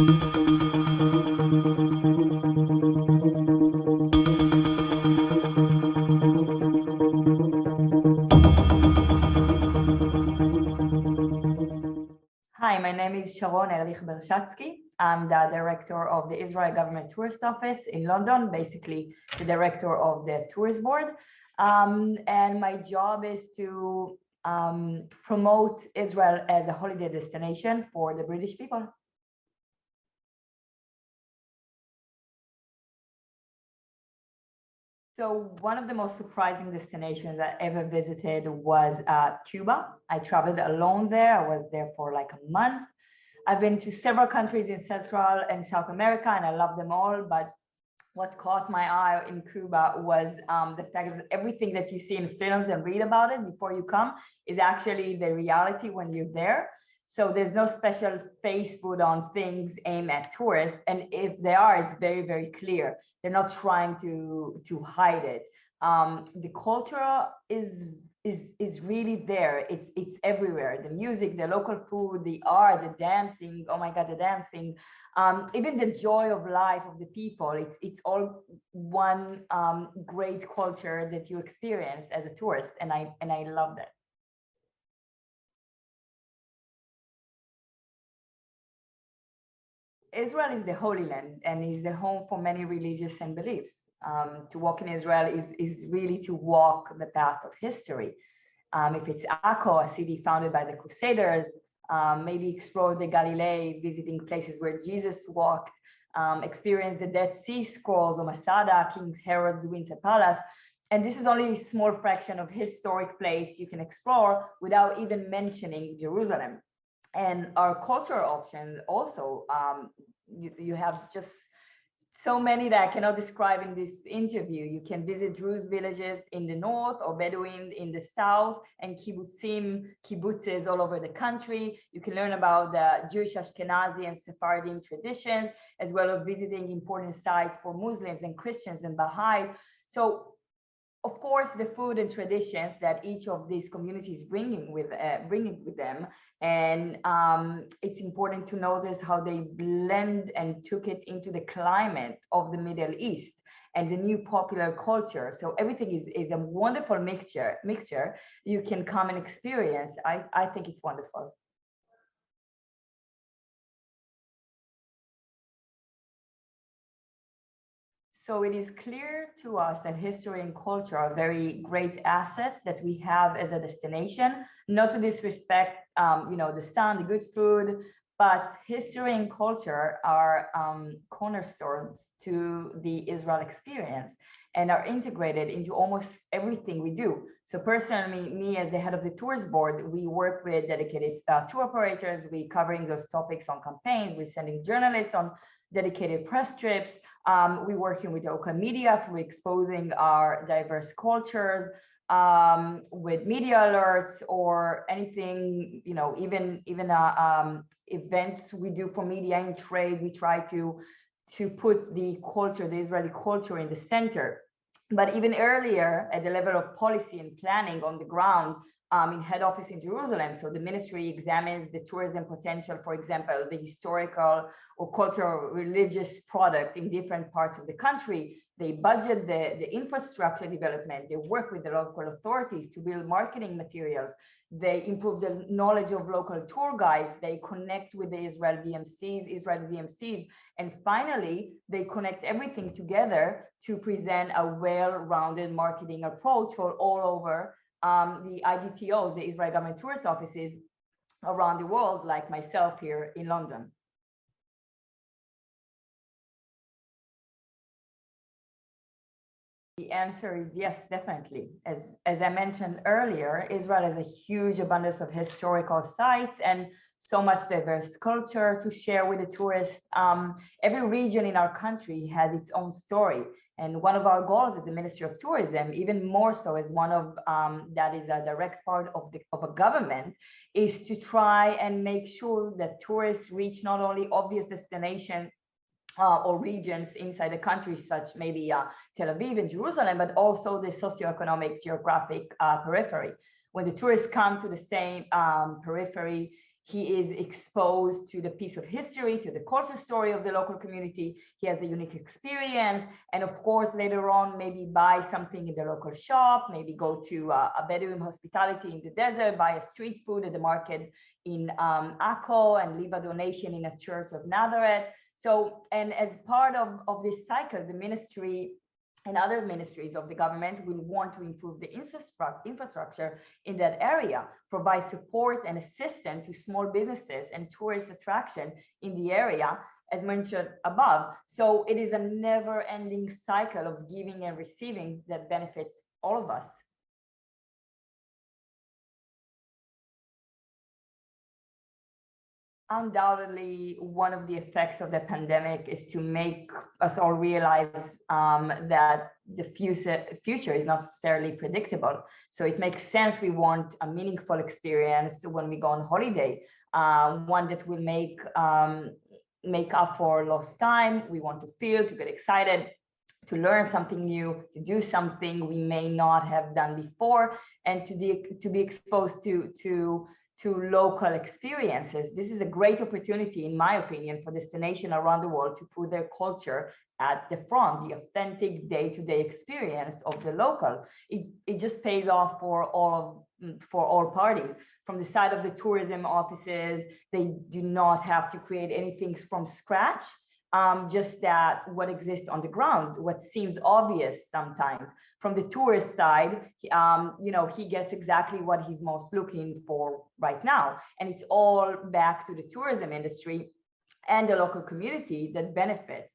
Hi, my name is Sharon Ehrlich Bershadsky. I'm the director of the Israel Government Tourist Office in London, basically the director of the tourist board. And my job is to promote Israel as a holiday destination for the British people. So one of the most surprising destinations I ever visited was Cuba. I traveled alone there. I was there for like a month. I've been to several countries in Central and South America, and I love them all. But what caught my eye in Cuba was the fact that everything that you see in films and read about it before you come is actually the reality when you're there. So there's no special face put on things aimed at tourists. And if they are, it's very, very clear. They're not trying to hide it. The culture is really there. It's everywhere. The music, the local food, the art, the dancing. Oh my God, the dancing. Even the joy of life of the people. It's all one great culture that you experience as a tourist, and I love that. Israel is the Holy Land and is the home for many religious and beliefs. To walk in Israel is really to walk the path of history. If it's Akko, a city founded by the Crusaders, maybe explore the Galilee, visiting places where Jesus walked, experience the Dead Sea Scrolls or Masada, King Herod's Winter Palace. And this is only a small fraction of historic place you can explore without even mentioning Jerusalem. And our cultural options also, you have just so many that I cannot describe in this interview. You can visit Druze villages in the north or Bedouin in the south, and kibbutzes all over the country. You can learn about the Jewish Ashkenazi and Sephardim traditions, as well as visiting important sites for Muslims and Christians and Baha'is. So of course, the food and traditions that each of these communities bringing with them, and it's important to notice how they blend and took it into the climate of the Middle East and the new popular culture. So everything is a wonderful mixture. You can come and experience. I think it's wonderful. So it is clear to us that history and culture are very great assets that we have as a destination, not to disrespect, the sun, the good food, but history and culture are cornerstones to the Israel experience and are integrated into almost everything we do. So personally, me as the head of the tours board, we work with dedicated tour operators. We covering those topics on campaigns. We're sending journalists on dedicated press trips. We're working with local media for exposing our diverse cultures, with media alerts or anything, even events we do for media and trade. We try to put the culture, the Israeli culture, in the center. But even earlier, at the level of policy and planning on the ground, in head office in Jerusalem. So the ministry examines the tourism potential, for example, the historical or cultural religious product in different parts of the country. They budget the infrastructure development. They work with the local authorities to build marketing materials. They improve the knowledge of local tour guides. They connect with the Israeli DMCs. And finally, they connect everything together to present a well-rounded marketing approach for all over the IGTOs, the Israel Government Tourist Offices around the world, like myself here in London. The answer is yes, definitely. As I mentioned earlier, Israel has a huge abundance of historical sites and so much diverse culture to share with the tourists. Every region in our country has its own story. And one of our goals at the Ministry of Tourism, even more so as one of that is a direct part of a government, is to try and make sure that tourists reach not only obvious destinations or regions inside the country, such maybe Tel Aviv and Jerusalem, but also the socio-economic geographic periphery. When the tourists come to the same periphery, He is exposed to the piece of history, to the culture story of the local community. He has a unique experience. And of course, later on, maybe buy something in the local shop, maybe go to a Bedouin hospitality in the desert, buy a street food at the market in Akko, and leave a donation in a church of Nazareth. So, and as part of this cycle, the ministry and other ministries of the government will want to improve the infrastructure in that area, provide support and assistance to small businesses and tourist attraction in the area, as mentioned above. So it is a never-ending cycle of giving and receiving that benefits all of us. Undoubtedly, one of the effects of the pandemic is to make us all realize that the future is not necessarily predictable. So it makes sense we want a meaningful experience when we go on holiday, one that will make up for lost time. We want to feel, to get excited, to learn something new, to do something we may not have done before, and to be exposed to local experiences. This is a great opportunity, in my opinion, for destinations around the world to put their culture at the front, the authentic day-to-day experience of the local. It just pays off for all parties. From the side of the tourism offices, they do not have to create anything from scratch. Just that what exists on the ground, what seems obvious sometimes. From the tourist side, he gets exactly what he's most looking for right now. And it's all back to the tourism industry and the local community that benefits.